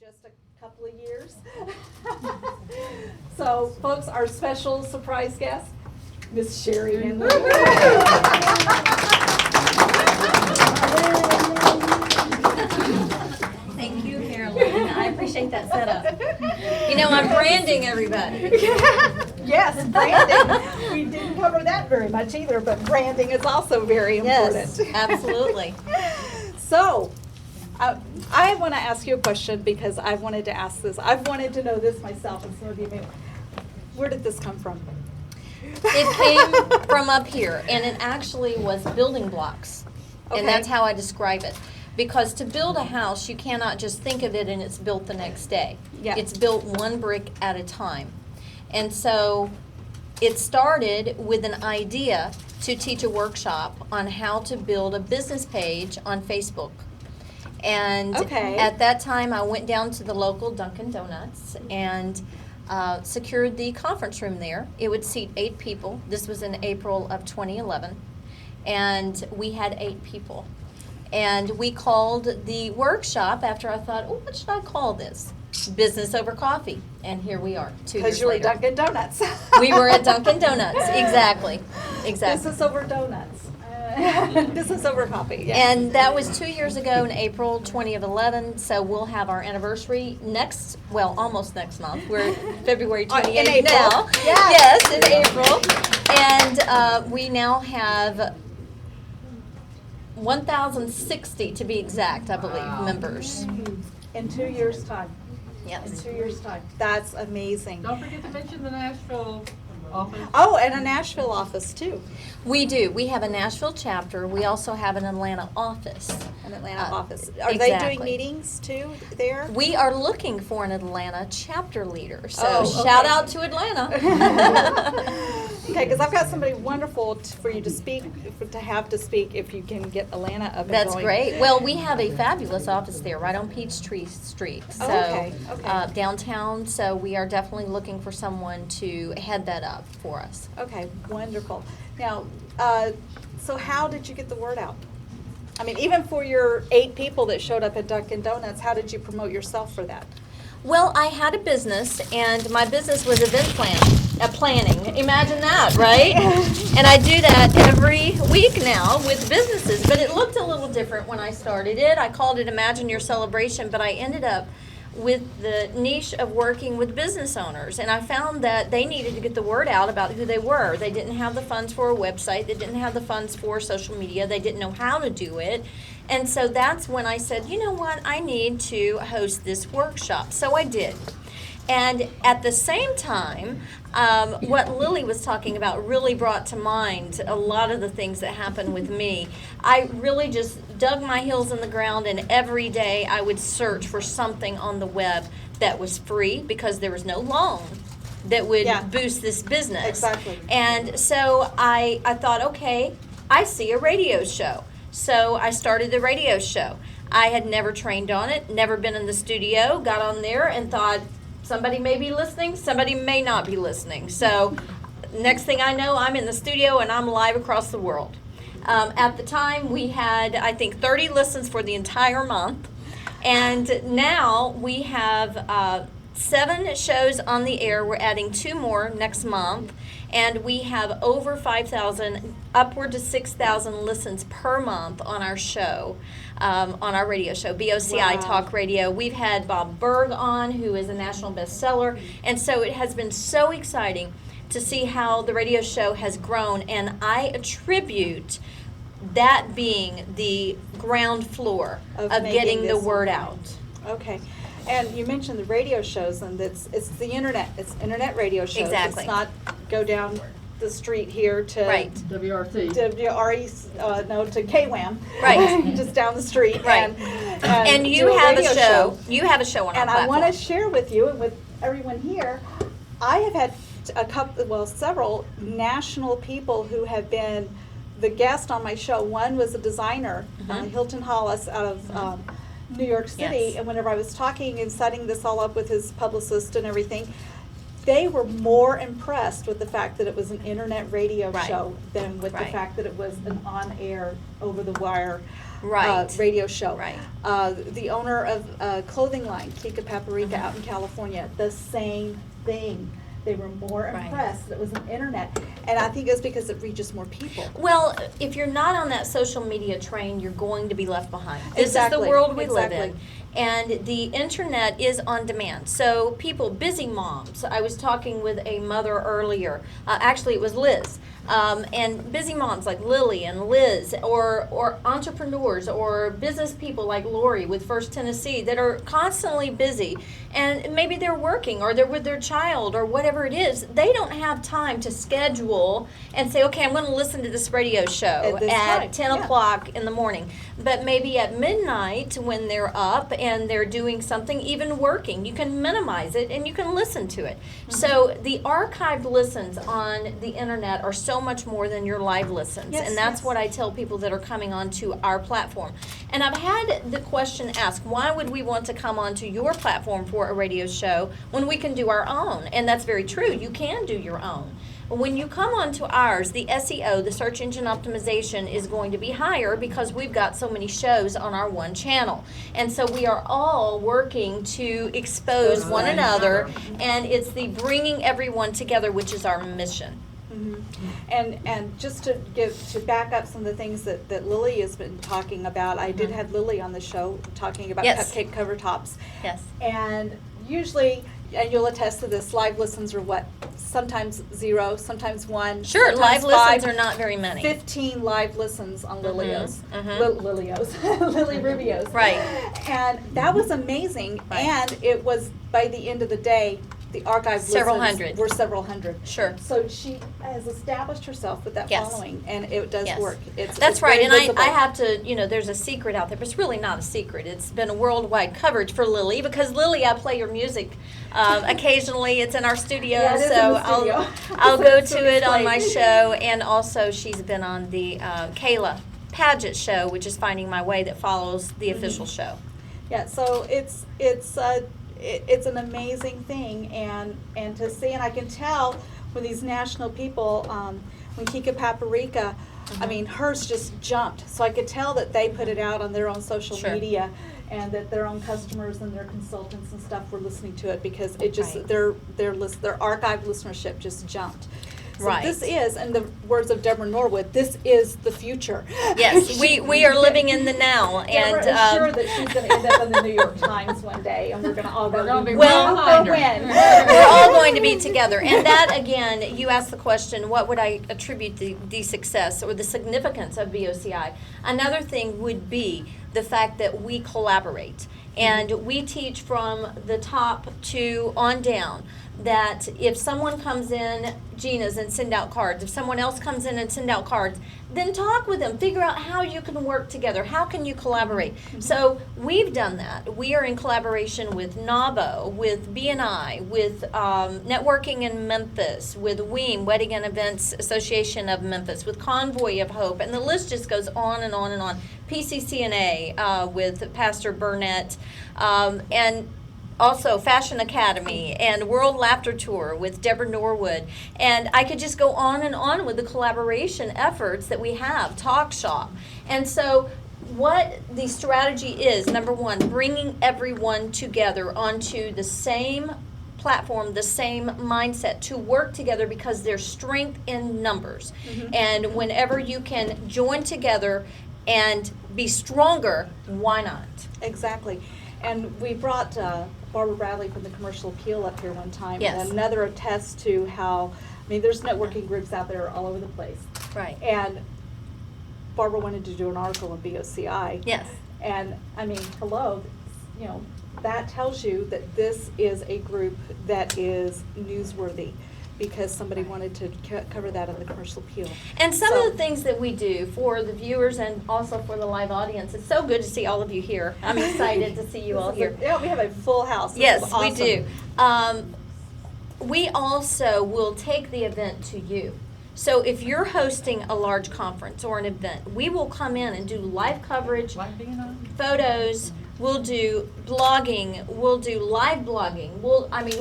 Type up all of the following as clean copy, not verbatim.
just a couple of years. So, folks, our special surprise guest, Miss Sherri Henley. Thank you, Carolyn. I appreciate that setup. You know, I'm branding everybody. Yes, branding. We didn't cover that very much either, but branding is also very important. Yes, absolutely. So, I want to ask you a question because I wanted to ask this. I've wanted to know this myself, and some of you may. Where did this come from? It came from up here, and it actually was building blocks. Okay. And that's how I describe it. Because to build a house, you cannot just think of it and it's built the next day. Yeah. It's built one brick at a time. And so it started with an idea to teach a workshop on how to build a business page on Facebook. And at that time, I went down to the local Dunkin' Donuts and secured the conference room there. It would seat 8 people. This was in April of 2011. And we had 8 people. And we called the workshop after I thought, oh, what should I call this? Business over coffee. And here we are, 2 years later. Because you were at Dunkin' Donuts. We were at Dunkin' Donuts, exactly. Business over donuts. Business over coffee. Yeah. And that was 2 years ago in April 2011, so we'll have our anniversary almost next month. We're February 28th now. Yes, in April. And we now have 1,060 to be exact, I believe, members. In 2 years' time. Yes. In 2 years' time. That's amazing. Don't forget to mention the Nashville office. Oh, and a Nashville office too. We do. We have a Nashville chapter. We also have an Atlanta office. An Atlanta office. Are they exactly. doing meetings too there? We are looking for an Atlanta chapter leader. So Oh, okay. shout out to Atlanta. Okay, because I've got somebody wonderful for you to speak, to have to speak if you can get Atlanta up and That's going. great. Well, we have a fabulous office there right on Peachtree Street. So okay. downtown. So we are definitely looking for someone to head that up for us. Okay, wonderful. Now, so how did you get the word out? I mean, even for your 8 people that showed up at Dunkin' Donuts, how did you promote yourself for that? Well, I had a business, and my business was event planning. Imagine that, right? And I do that every week now with businesses, but it looked a little different when I started it. I called it Imagine Your Celebration, but I ended up with the niche of working with business owners, and I found that they needed to get the word out about who they were. They didn't have the funds for a website. They didn't have the funds for social media. They didn't know how to do it. And so that's when I said, you know what, I need to host this workshop. So I did. And at the same time, what Lily was talking about really brought to mind a lot of the things that happened with me. I really just dug my heels in the ground, and every day I would search for something on the web that was free because there was no loan that would boost this business. Exactly. And so I thought, okay, I see a radio show. So I started the radio show. I had never trained on it, never been in the studio, got on there and thought, somebody may be listening, somebody may not be listening. So next thing I know, I'm in the studio and I'm live across the world. At the time, we had, I think, 30 listens for the entire month. And now we have 7 shows on the air. We're adding 2 more next month. And we have over 5,000, upward to 6,000 listens per month on our show, on our radio show, BOCI Talk Radio. We've had Bob Berg on, who is a national bestseller. And so it has been so exciting to see how the radio show has grown. And I attribute that being the ground floor of getting the word out. Okay. And you mentioned the radio shows, and it's the internet. It's internet radio shows. Exactly. It's not go down the street here to WRC. To KWAM. Right. Just down the street. Right. And you do have a radio show. You have a show on our and platform. I want to share with you and with everyone here, I have had several national people who have been the guest on my show. One was a designer, Hilton Hollis out of New York City, Yes. and whenever I was talking and setting this all up with his publicist and everything, they were more impressed with the fact that it was an internet radio Right. show than with the Right. fact that it was an on-air, over-the-wire Right. radio show. Right. The owner of a clothing line, Kika Paprika, out in California, the same thing. They were more Right. impressed that it was an internet. And I think it's because it reaches more people. Well, if you're not on that social media train, you're going to be left behind. This is the Exactly, world we live exactly. in. And the internet is on demand. So people, busy moms, I was talking with a mother earlier, actually it was Liz, and busy moms like Lily and Liz, or entrepreneurs or business people like Lori with First Tennessee that are constantly busy, and maybe they're working or they're with their child or whatever it is. They don't have time to schedule and say, okay, I'm going to listen to this radio show At this at time, 10 yeah. o'clock in the morning. But maybe at midnight when they're up and they're doing something, even working, you can minimize it and you can listen to it. So the archived listens on the internet are so much more than your live listens. Yes, And that's yes. what I tell people that are coming onto our platform. And I've had the question asked, why would we want to come onto your platform for a radio show when we can do our own? And that's very true. You can do your own. When you come onto ours, the SEO, the search engine optimization, is going to be higher because we've got so many shows on our one channel. And so we are all working to expose one another, and it's the bringing everyone together, which is our mission. Mhm. And just to back up some of the things that Lily has been talking about, I did have Lily on the show talking about Yes. cupcake cover tops. Yes. And usually, and you'll attest to this, live listens are what? Sometimes 0, sometimes 1. Sure, live sometimes 5. listens are not very many. 15 live listens on Lilios. mhm. Lilios. Lily Rubio's. Right. And that was amazing. Right. And it was, by the end of the day, the archived Several listens hundred. were several hundred. Sure. So she has established herself with that Yes. following, and it does Yes. work. It's That's right, very and visible. I have to, there's a secret out there, but it's really not a secret. It's been a worldwide coverage for Lily, because Lily, I play your music occasionally. It's in our studio, Yeah, it is in so the studio. I'll go So to it on it's my played. show, and also she's been on the Kayla Paget show, which is Finding My Way, that follows the official show. Yeah, so it's an amazing thing, and to see, and I can tell when these national people, when Kika Paprika, I mean, hers just jumped. So I could tell that they put it out on their own social Sure. media, and that their own customers and their consultants and stuff were listening to it, because it just Right. their archived listenership just jumped. So Right. this is, in the words of Deborah Norwood, this is the future. Yes, we are living in the now, Deborah and is sure that she's going to end up in the New York Times one day, and we're going to all go. We're gonna be Well, right behind her. win. we're all going to be together. And that, again, you asked the question, what would I attribute the success or the significance of BOCI? Another thing would be the fact that we collaborate. And we teach from the top to on down, that if someone comes in, Gina's, and send out cards, if someone else comes in and send out cards, then talk with them, figure out how you can work together, how can you collaborate. So we've done that. We are in collaboration with NABO, with BNI, with Networking in Memphis, with WEAM, Wedding and Events Association of Memphis, with Convoy of Hope, and the list just goes on and on and on. PCCNA with Pastor Burnett, and also Fashion Academy, and World Laughter Tour with Deborah Norwood. And I could just go on and on with the collaboration efforts that we have, Talk Shop. And so what the strategy is, number one, bringing everyone together onto the same platform, the same mindset, to work together, because there's strength in numbers. And whenever you can join together and be stronger, why not? Exactly. And we brought Barbara Bradley from the Commercial Appeal up here one time. Yes. And another attest to how, I mean, there's networking groups out there all over the place. Right. And Barbara wanted to do an article on BOCI. Yes. And, I mean, hello, that tells you that this is a group that is newsworthy, because somebody wanted to cover that on the Commercial Appeal. And some So- of the things that we do for the viewers and also for the live audience, it's so good to see all of you here. I'm excited to see you all This is here. yeah, we have a full house. This Yes, is awesome. we do. We also will take the event to you. So if you're hosting a large conference or an event, we will come in and do live coverage, Like being on? photos, we'll do blogging, we'll do live blogging.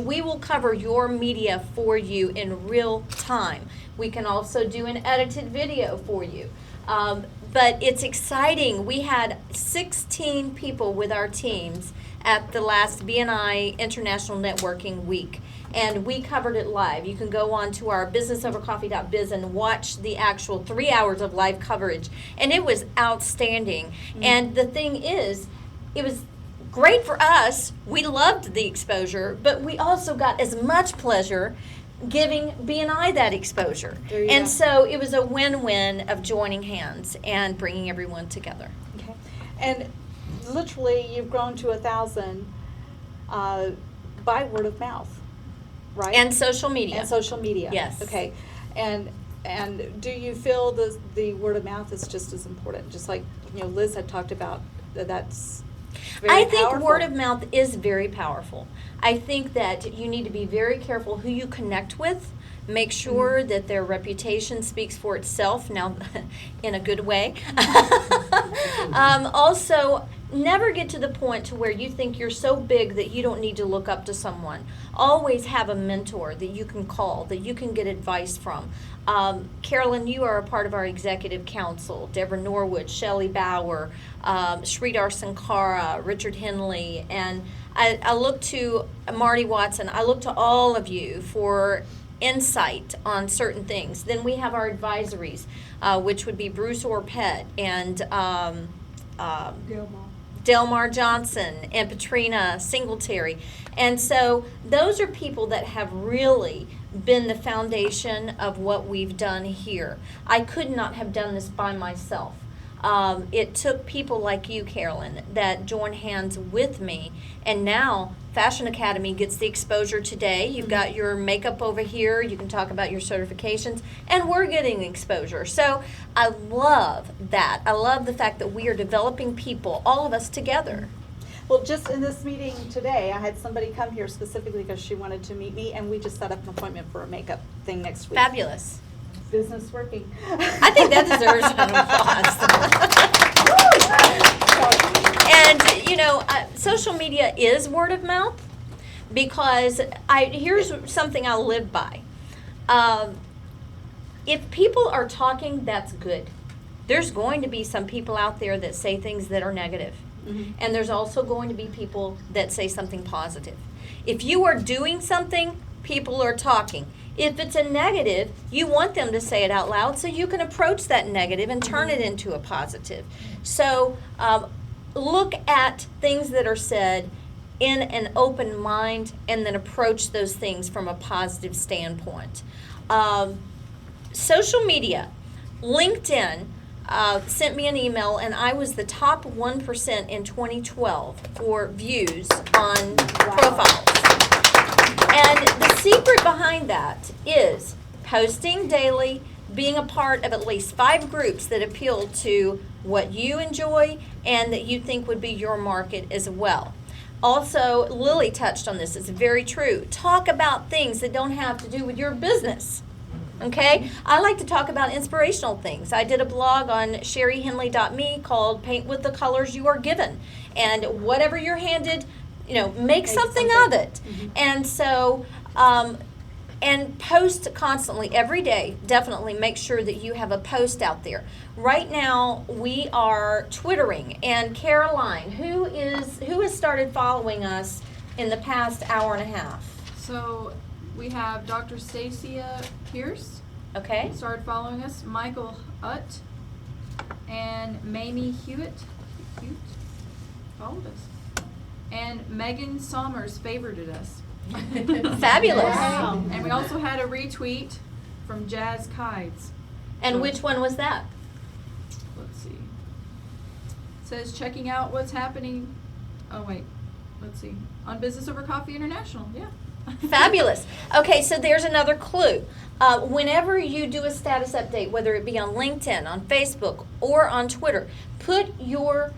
We will cover your media for you in real time. We can also do an edited video for you. But it's exciting. We had 16 people with our teams at the last BNI International Networking Week, and we covered it live. You can go on to our businessovercoffee.biz and watch the actual 3 hours of live coverage, and it was outstanding. Mm-hmm. And the thing is, it was great for us. We loved the exposure, but we also got as much pleasure giving BNI that exposure. And go. So it was a win-win of joining hands and bringing everyone together. Okay. And literally you've grown to 1,000 by word of mouth, right? And social media. And social media. Yes. Okay. And do you feel the word of mouth is just as important? Just like, Liz had talked about, that's very think powerful. Word of mouth is very powerful. I think that you need to be very careful who you connect with. Make sure that their reputation speaks for itself, now in a good way. Also, never get to the point to where you think you're so big that you don't need to look up to someone. Always have a mentor that you can call, that you can get advice from. Carolyn, you are a part of our executive council. Deborah Norwood, Shelley Bauer, Sridhar Sankara, Richard Henley, and I look to Marty Watson. I look to all of you for insight on certain things. Then we have our advisories, which would be Bruce Orpett and Delmar Johnson and Patrina Singletary. And so those are people that have really been the foundation of what we've done here. I could not have done this by myself. It took people like you, Carolyn, that joined hands with me, and now Fashion Academy gets the exposure today. You've got your makeup over here. You can talk about your certifications, and we're getting exposure. So I love that. I love the fact that we are developing people, all of us together. Well, just in this meeting today, I had somebody come here specifically because she wanted to meet me, and we just set up an appointment for a makeup thing next week. Fabulous. Business working. I think that deserves an applause. And, social media is word of mouth, because here's something I live by. If people are talking, that's good. There's going to be some people out there that say things that are negative. Mm-hmm. And there's also going to be people that say something positive. If you are doing something, people are talking. If it's a negative, you want them to say it out loud so you can approach that negative and turn it into a positive. So look at things that are said in an open mind and then approach those things from a positive standpoint. Social media, LinkedIn sent me an email, and I was the top 1% in 2012 for views on profiles. And the secret behind that is posting daily, being a part of at least 5 groups that appeal to what you enjoy and that you think would be your market as well. Also, Lily touched on this. It's very true. Talk about things that don't have to do with your business. Okay? I like to talk about inspirational things. I did a blog on sherrihenley.me called Paint with the Colors You Are Given. And whatever you're handed, make something of it. Mm-hmm. And so, and post constantly every day. Definitely make sure that you have a post out there. Right now, we are Twittering. And Caroline, who has started following us in the past hour and a half? So we have Dr. Stacia Pierce. Okay. Started following us. Michael Utt and Mamie Hewitt followed us. And Megan Sommers favorited us. Fabulous. Wow. And we also had a retweet from Jazz Kides. And which one was that? Let's see. It says checking out what's happening. Oh wait, let's see. On Business Over Coffee International. Yeah. Fabulous. Okay, so there's another clue. Whenever you do a status update, whether it be on LinkedIn, on Facebook, or on Twitter, put your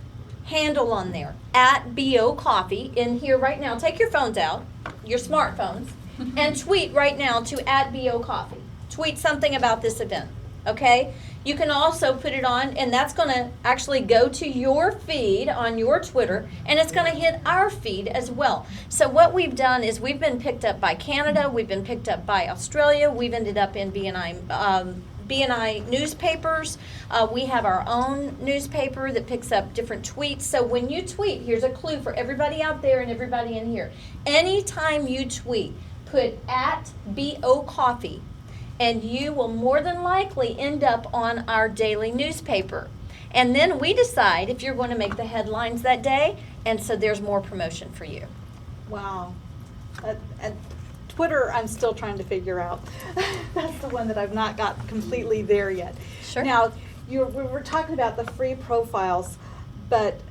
handle on there, at BO Coffee, in here right now. Take your phones out, your smartphones, and tweet right now to at BO Coffee. Tweet something about this event, okay? You can also put it on, and that's going to actually go to your feed on your Twitter, and it's going to hit our feed as well. So what we've done is we've been picked up by Canada, we've been picked up by Australia, we've ended up in BNI newspapers. We have our own newspaper that picks up different tweets. So when you tweet, here's a clue for everybody out there and everybody in here. Anytime you tweet, put at BO Coffee, and you will more than likely end up on our daily newspaper. And then we decide if you're going to make the headlines that day, and so there's more promotion for you. Wow. And Twitter, I'm still trying to figure out. That's the one that I've not got completely there yet. Sure. Now, we were talking about the free profiles, but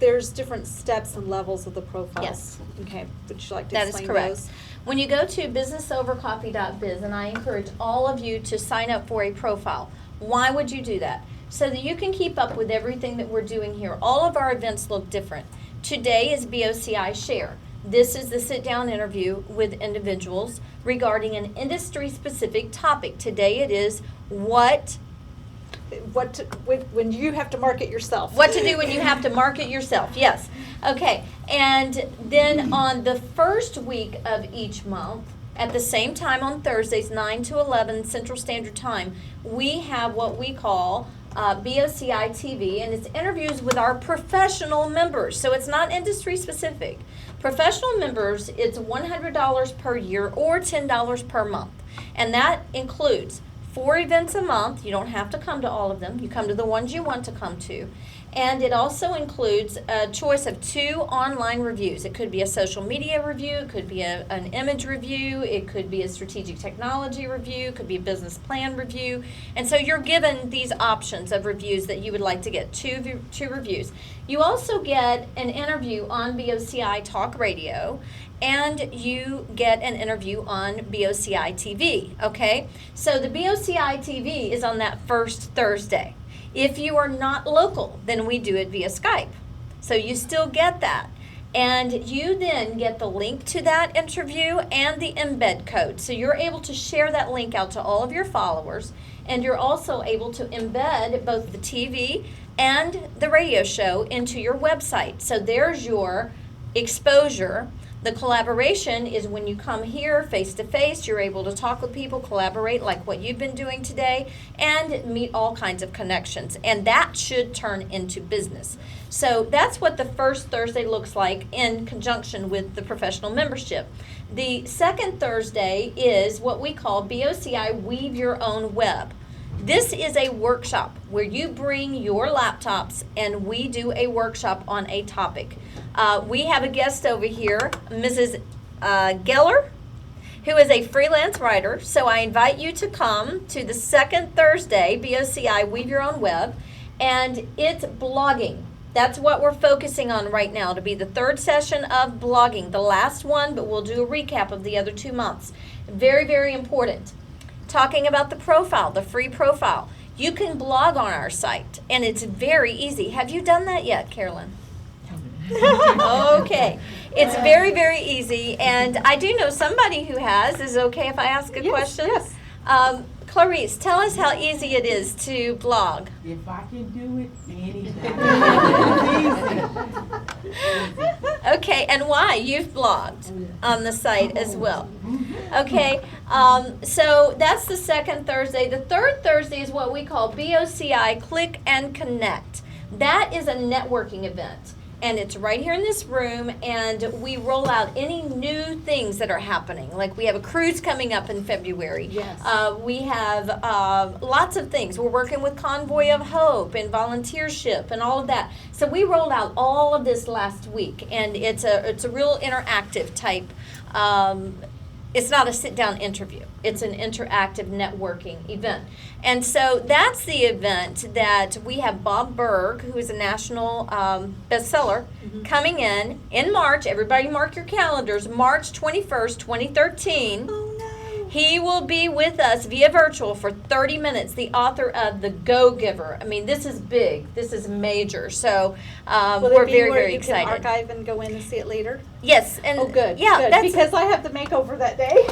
there's different steps and levels of the profiles. Yes. Okay. Would you like to That is explain correct. those? When you go to businessovercoffee.biz, and I encourage all of you to sign up for a profile. Why would you do that? So that you can keep up with everything that we're doing here. All of our events look different. Today is BOCI Share. This is the sit-down interview with individuals regarding an industry-specific topic. Today it is when you have to market yourself. What to do when you have to market yourself, yes. Okay, and then on the first week of each month, at the same time on Thursdays, 9 to 11 Central Standard Time, we have what we call BOCI TV, and it's interviews with our professional members. So it's not industry specific. Professional members, it's $100 per year or $10 per month. And that includes 4 events a month. You don't have to come to all of them. You come to the ones you want to come to. And it also includes a choice of 2 online reviews. It could be a social media review, it could be an image review, it could be a strategic technology review, it could be a business plan review. And so you're given these options of reviews that you would like to get, 2 reviews. You also get an interview on BOCI Talk Radio, and you get an interview on BOCI TV, okay? So the BOCI TV is on that first Thursday. If you are not local, then we do it via Skype. So you still get that. And you then get the link to that interview and the embed code. So you're able to share that link out to all of your followers. And you're also able to embed both the TV and the radio show into your website. So there's your exposure. The collaboration is when you come here face to face, you're able to talk with people, collaborate like what you've been doing today, and meet all kinds of connections. And that should turn into business. So that's what the first Thursday looks like in conjunction with the professional membership. The second Thursday is what we call BOCI Weave Your Own Web. This is a workshop where you bring your laptops and we do a workshop on a topic. We have a guest over here, Mrs. Geller, who is a freelance writer. So I invite you to come to the second Thursday, BOCI Weave Your Own Web, and it's blogging. That's what we're focusing on right now, to be the third session of blogging, the last one, but we'll do a recap of the other 2 months. Very, very important. Talking about the profile, the free profile. You can blog on our site, and it's very easy. Have you done that yet, Carolyn? Okay. It's very, very easy, and I do know somebody who has. Is it okay if I ask a question? Yes. Clarice, tell us how easy it is to blog. If I can do it, anytime. Okay, and why? You've blogged on the site as well. Okay, so that's the second Thursday. The third Thursday is what we call BOCI Click and Connect. That is a networking event. And it's right here in this room, and we roll out any new things that are happening. Like we have a cruise coming up in February. Yes. We have lots of things. We're working with Convoy of Hope and volunteership and all of that. So we rolled out all of this last week, and it's a real interactive type. It's not a sit-down interview. It's an interactive networking event. And so that's the event that we have Bob Berg, who is a national bestseller, coming in March. Everybody mark your calendars. March 21st, 2013. Oh, no. He will be with us via virtual for 30 minutes, the author of The Go-Giver. I mean, this is big. This is major. So Will we're it be very, where very you excited. can archive and go in and see it later? Yes. And Oh, good. Yeah, good. that's Because I have the makeover that day.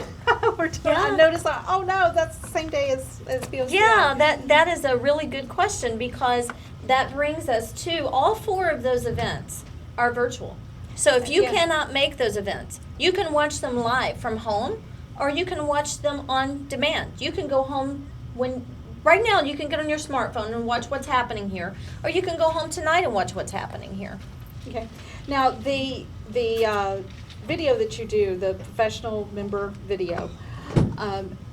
we're doing. I Yeah. noticed, oh no, that's the same day as BOCI. Yeah, that is a really good question, because that brings us to all 4 of those events are virtual. So if you Yeah. cannot make those events, you can watch them live from home, or you can watch them on demand. You can go home right now you can get on your smartphone and watch what's happening here, or you can go home tonight and watch what's happening here. Okay. Now, the video that you do, the professional member video,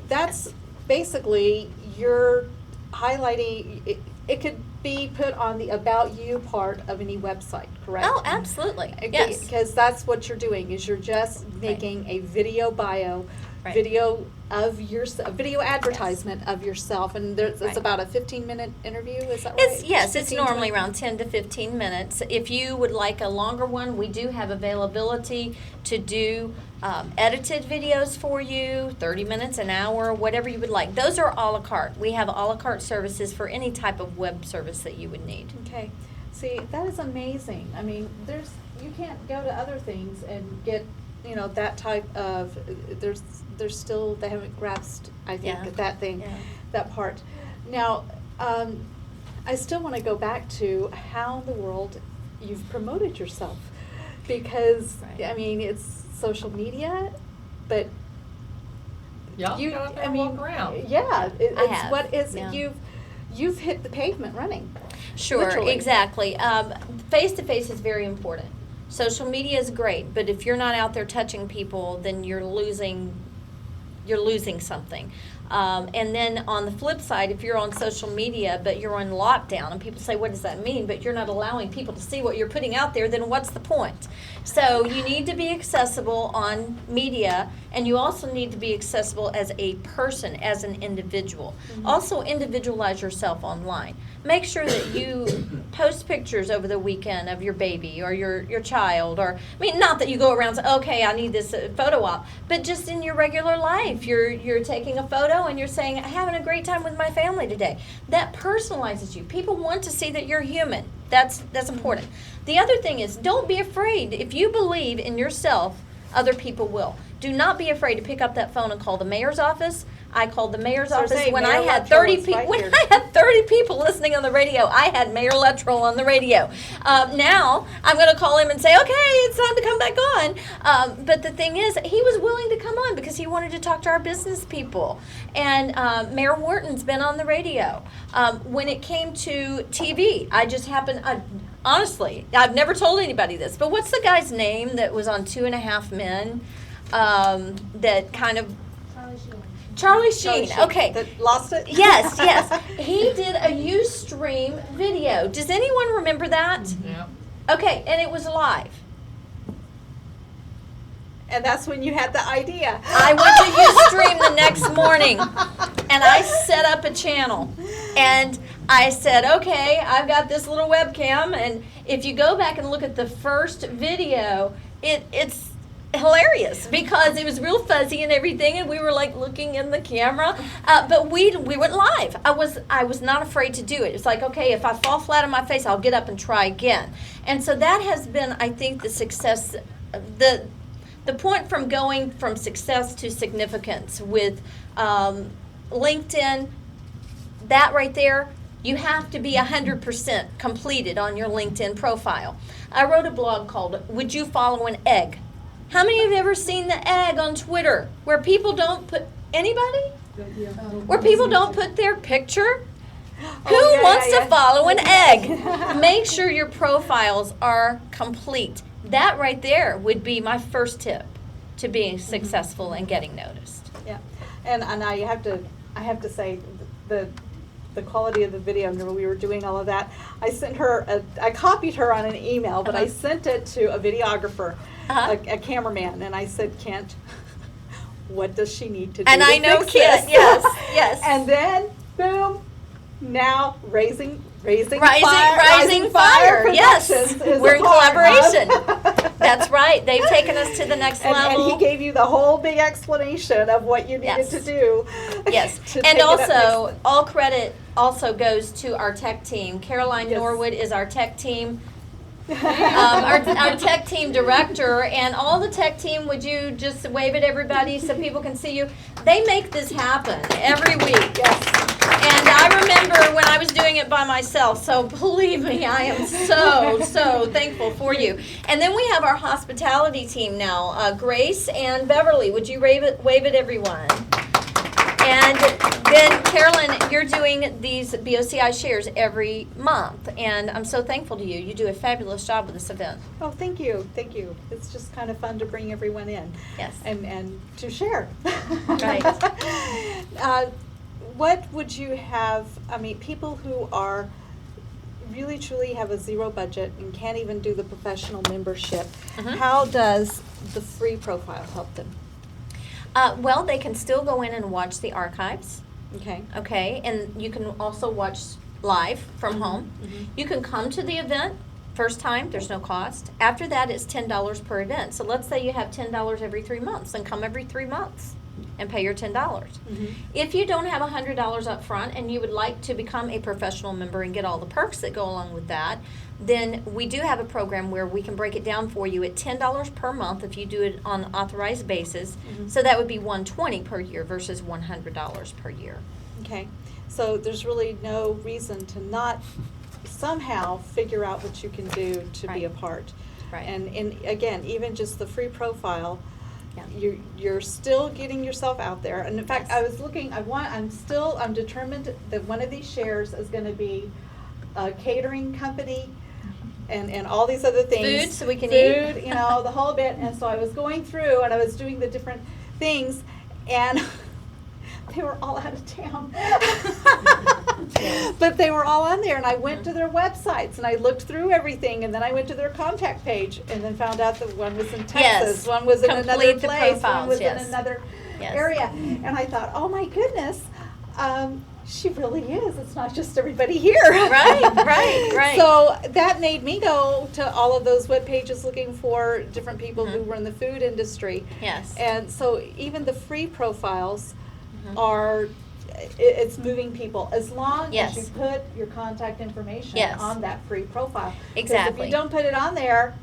that's basically you're highlighting, it could be put on the About You part of any website, correct? Oh, absolutely. Yes. Because that's what you're doing, is you're just making a video bio, Right. video of a video advertisement of yourself, and it's Right. about a 15-minute interview, is that right? It's 15, normally 20? around 10 to 15 minutes. If you would like a longer one, we do have availability to do edited videos for you, 30 minutes, an hour, whatever you would like. Those are a la carte. We have a la carte services for any type of web service that you would need. Okay, see, that is amazing. I mean, you can't go to other things and get, that type of, they haven't grasped, I think, Yeah. that thing, Yeah. that part. Now, I still want to go back to how in the world you've promoted yourself, because, Right. I mean, it's social media, but Y'all you, get out there I and mean, walk around. yeah, I it's have, what is, yeah. you've hit the pavement running. Sure, Literally. exactly. Face-to-face is very important. Social media is great, but if you're not out there touching people, then you're losing something. And then on the flip side, if you're on social media but you're on lockdown and people say, what does that mean? But you're not allowing people to see what you're putting out there, then what's the point? So you need to be accessible on media, and you also need to be accessible as a person, as an individual. Also individualize yourself online. Make sure that you post pictures over the weekend of your baby or your child, or, I mean, not that you go around and say, okay, I need this photo op, but just in your regular life, you're taking a photo and you're saying, having a great time with my family today. That personalizes you. People want to see that you're human. That's important. The other thing is, don't be afraid. If you believe in yourself, other people will. Do not be afraid to pick up that phone and call the mayor's office. I called the mayor's So office say when Mayor I had Luttrell 30 is people. right When here. I had 30 people listening on the radio, I had Mayor Luttrell on the radio. Now I'm going to call him and say, okay, it's time to come back on. But the thing is, he was willing to come on because he wanted to talk to our business people. And Mayor Wharton's been on the radio. When it came to TV, I just happened. Honestly, I've never told anybody this, but what's the guy's name that was on 2.5 Men? That kind of Charlie Sheen. Okay. That lost it? Yes, yes. He did a Ustream video. Does anyone remember that? Yeah. Okay, and it was live. And that's when you had the idea. I went to Ustream the next morning, and I set up a channel. And I said, okay, I've got this little webcam, and if you go back and look at the first video, it's hilarious because it was real fuzzy and everything, and we were like looking in the camera, but we went live. I was not afraid to do it. It's like, okay, if I fall flat on my face, I'll get up and try again. And so that has been, I think, the success, the point from going from success to significance with LinkedIn. That right there, you have to be 100% completed on your LinkedIn profile. I wrote a blog called "Would You Follow an Egg?" How many of you have ever seen the egg on Twitter where people don't put, anybody? Where people don't put their picture? Who yeah, wants yeah, to follow an egg? Make sure your profiles are complete. That right there would be my first tip to being successful and getting noticed. Yeah, and I have to say the quality of the video. When we were doing all of that, I sent her I copied her on an email, but I sent it to a videographer, a cameraman, and I said, Kent, what does she need to do? And to I know fix Kent, this? yes, yes. And then boom, now rising Rising Fire Fire, yes. Productions is We're a in part collaboration. of- That's right. They've taken us to the next And level. he gave you the whole big explanation of what you needed Yes. to do. Yes, to take and it up also next. all credit also goes to our tech team. Caroline Yes. Norwood is our tech team. our tech team director, and all the tech team, would you just wave at everybody so people can see you? They make this happen every week. Yes. And I remember when I was doing it by myself, so believe me, I am so thankful for you. And then we have our hospitality team now, Grace and Beverly. Would you wave at everyone? And then, Carolyn, you're doing these BOCI shares every month, and I'm so thankful to you. You do a fabulous job with this event. Oh, thank you, thank you. It's just kind of fun to bring everyone in. Yes. And to share. Right. What would you have, I mean, people who are really truly have a zero budget and can't even do the professional membership, how does the free profile help them? Well, they can still go in and watch the archives. Okay. Okay, and you can also watch live from home. You can come to the event first time, there's no cost. After that, it's $10 per event. So let's say you have $10 every 3 months, then come every 3 months and pay your $10. If you don't have $100 up front and you would like to become a professional member and get all the perks that go along with that, then we do have a program where we can break it down for you at $10 per month if you do it on an authorized basis. So that would be $120 per year versus $100 per year. Okay. So there's really no reason to not somehow figure out what you can do to be a part. Right. And again, even just the free profile, Yeah. you're still getting yourself out there. And in fact, I was looking, I'm determined that one of these shares is going to be a catering company and all these other things. Food, so we can eat. Food, you know, the whole bit. And so I was going through and I was doing the different things, and they were all out of town. But they were all on there, and I went to their websites and I looked through everything, and then I went to their contact page and then found out that one was in Texas, Yes. one was in another Complete the place, one profiles, was yes. in another Yes. area. And I thought, oh my goodness, she really is. It's not just everybody here. Right. So that made me go to all of those web pages looking for different people who were in the food industry. Yes. And so even the free profiles are, it's moving people as long Yes. as you put your contact information Yes. on that free profile. 'Cause Exactly. if you don't put it on there,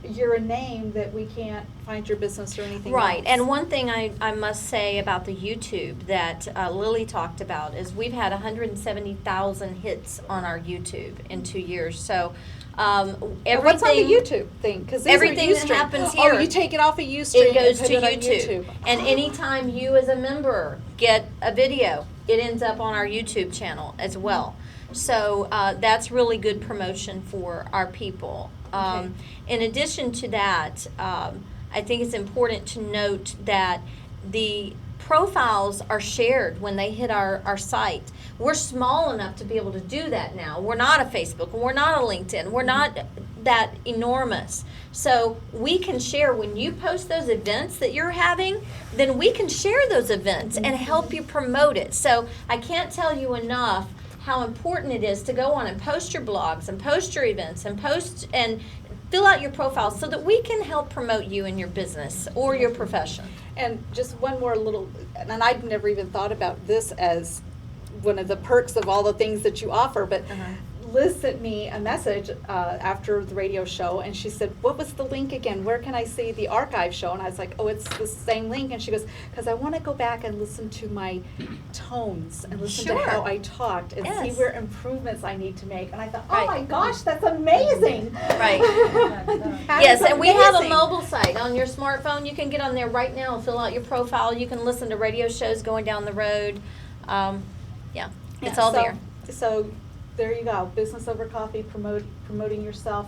you're a name that we can't find your business or anything Right, else. and one thing I must say about the YouTube that Lily talked about is we've had 170,000 hits on our YouTube in 2 years. So everything. What's on the YouTube thing? Because everything that happens here, Oh, you take it off of Ustream. it goes and to put it on YouTube. And anytime you as a member get a video, it ends up on our YouTube channel as well. So that's really good promotion for our people. Okay. In addition to that, I think it's important to note that the profiles are shared when they hit our site. We're small enough to be able to do that now. We're not a Facebook, we're not a LinkedIn, we're not that enormous. So we can share when you post those events that you're having, then we can share those events and help you promote it. So I can't tell you enough how important it is to go on and post your blogs and post your events and post and fill out your profile so that we can help promote you in your business or your profession. And just one more little, and I've never even thought about this as one of the perks of all the things that you offer, but Liz sent me a message after the radio show, and she said, what was the link again? Where can I see the archive show? And I was like, oh, it's the same link. And she goes, because I want to go back and listen to my tones and listen to how I talked and see Yes. where improvements I need to make. And I thought, oh Right. my gosh, that's amazing. Right. That Yes, is and we have a amazing. mobile site on your smartphone. You can get on there right now and fill out your profile. You can listen to radio shows going down the road. It's all there. So there you go. Business over coffee, promoting yourself,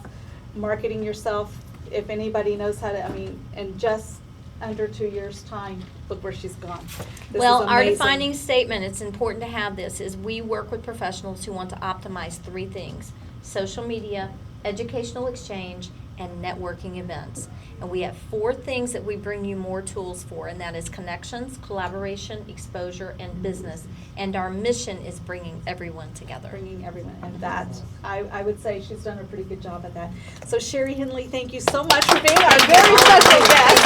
marketing yourself. If anybody knows how to, I mean, in just under 2 years' time, look where she's gone. This Well, is our amazing. defining statement, it's important to have this, is we work with professionals who want to optimize 3 things: social media, educational exchange, and networking events. And we have 4 things that we bring you more tools for, and that is connections, collaboration, exposure, and business. And our mission is bringing everyone together. Bringing everyone, and that, I would say she's done a pretty good job at that. So Sherri Henley, thank you so much for being our very special guest.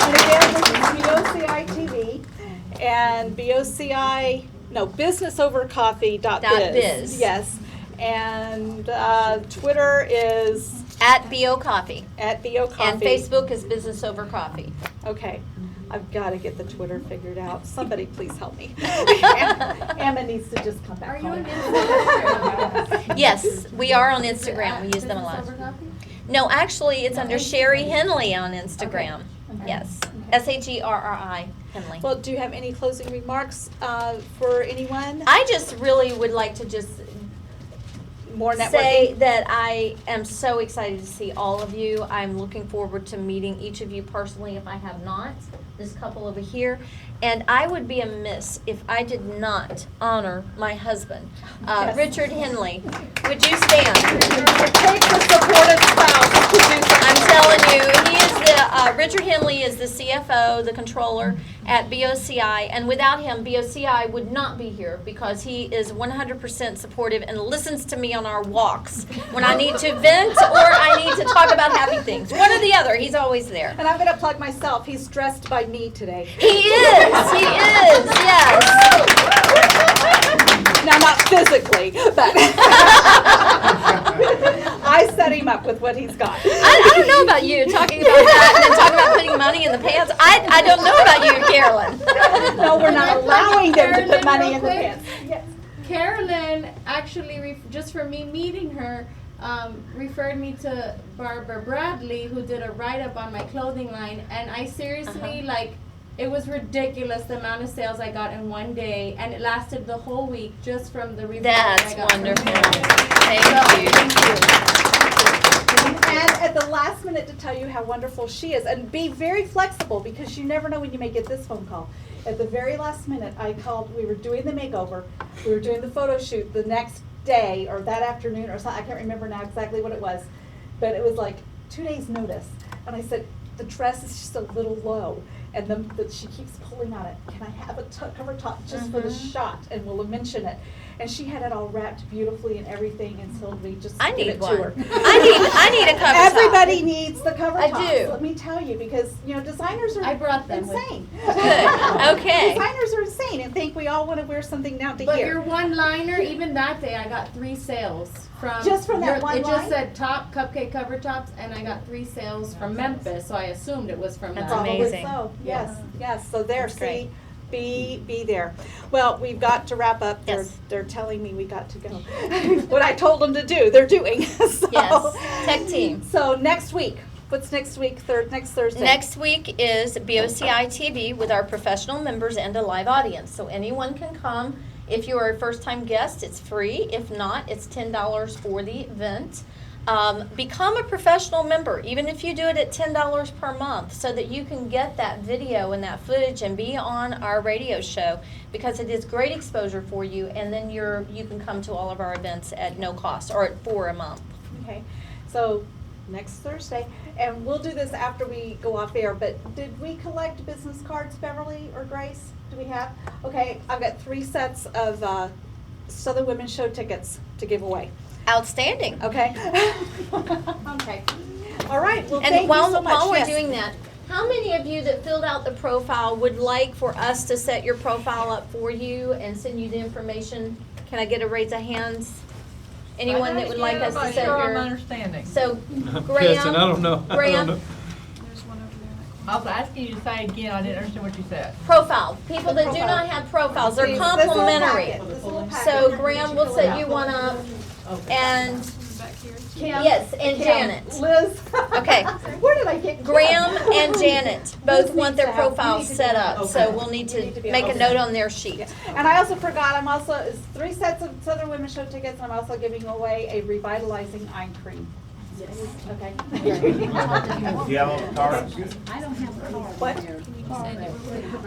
And again, this is BOCI TV and BOCI, no, businessovercoffee.biz. .biz. Yes. And Twitter is At BO Coffee. at BO Coffee. And Facebook is Business Over Coffee. Okay, I've got to get the Twitter figured out. Somebody please help me. Emma needs to just come back Are you home. on Instagram? Yes, we are on Instagram. We use them a lot. Business Over Coffee? No, actually, it's under Sherri Henley on Instagram. Okay. Yes, Okay. SHERRI Henley. Well, do you have any closing remarks for anyone? I just really would like to just More networking? say that I am so excited to see all of you. I'm looking forward to meeting each of you personally if I have not, this couple over here. And I would be amiss if I did not honor my husband, Yes. Richard Henley. Would you stand? Take the supportive spouse to do something. I'm telling you, he is Richard Henley is the CFO, the controller at BOCI, and without him, BOCI would not be here because he is 100% supportive and listens to me on our walks when I need to vent or I need to talk about happy things. One or the other, he's always there. And I'm going to plug myself. He's dressed by me today. He is, yes. Now, not physically, but I set him up with what he's got. I don't know about you, talking about that and then talking about putting money in the pants. I don't know about you, Carolyn. No, we're not allowing them to put Carolyn, money real in the quick. pants. Yes. Carolyn actually, just for me meeting her, referred me to Barbara Bradley, who did a write-up on my clothing line, and I seriously, like, it was ridiculous the amount of sales I got in one day, and it lasted the whole week just from the review That's I got from wonderful. her. Thank you. And at the last minute to tell you how wonderful she is, and be very flexible because you never know when you may get this phone call. At the very last minute, I called, we were doing the makeover, we were doing the photo shoot the next day or that afternoon or something, I can't remember now exactly what it was, but it was like 2 days notice. And I said, the dress is just a little low. And she keeps pulling on it. Can I have a cover top just for the shot? And we'll mention it. And she had it all wrapped beautifully and everything, and so we just I give need it one. to her. I need a cover top. Everybody needs the cover I tops. do. Let me tell you, because designers are I brought them with insane. Good. Okay. Designers are insane and think we all want to wear something down to But here. your one-liner, even that day, I got 3 sales from. Just from that one It line? just said top cupcake cover tops, and I got 3 sales from Memphis, so I assumed it was from That's that. Probably amazing. so. Yes, yes. So there, That's great. see, be there. Well, we've got to wrap up. Yes. They're telling me we got to go. What I told them to do, they're doing. So, Yes. Tech team. So next week, what's next week? Next Thursday. Next week is BOCI TV with our professional members and a live audience. So anyone can come. If you are a first-time guest, it's free. If not, it's $10 for the event. Become a professional member, even if you do it at $10 per month, so that you can get that video and that footage and be on our radio show, because it is great exposure for you, and then you can come to all of our events at no cost or at $4 a month. Okay, so next Thursday, and we'll do this after we go off air, but did we collect business cards, Beverly or Grace? Do we have? Okay, I've got 3 sets of Southern Women's Show tickets to give away. Outstanding. Okay? Okay. All right, well, And thank while, you so much. while we're Yes. doing that, how many of you that filled out the profile would like for us to set your profile up for you and send you the information? Can I get a raise of hands? Anyone that would like us to set Sure, I'm your, understanding. so I'm Graham? guessing, I don't know. I Graham? don't know. There's one over there. I was asking you to say again, I didn't understand what you said. Profile, people that do Profile. not have profiles, they're This little complimentary. packet, this little packet. So Graham will set you one up, and, Back here. Kim, yes, and Kim, Janet. Liz. Okay. Where did I get Kim? Graham and Janet both Liz want needs their to have- profiles we need to set do up, that. so Okay. we'll need We need to to be make a able note to- on their sheet. Yeah. And I also forgot, it's 3 sets of Southern Women's Show tickets, and I'm also giving away a revitalizing eye cream. Okay. Do you have all the cards? What?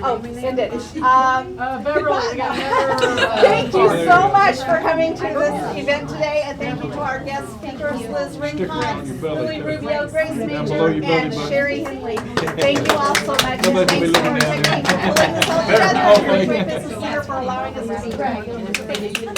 Oh, send it. Beverly, we got another. Thank you so much for coming to this event today, and thank you to our guest speakers, Liz Rincon, Lily Rubio, Grace Down below Major, your belly and button. Sherri Henley. Thank you all so much. Nobody will be Thanks to our looking down there. technique, pulling this all together, and Great Business Center for allowing us to be here.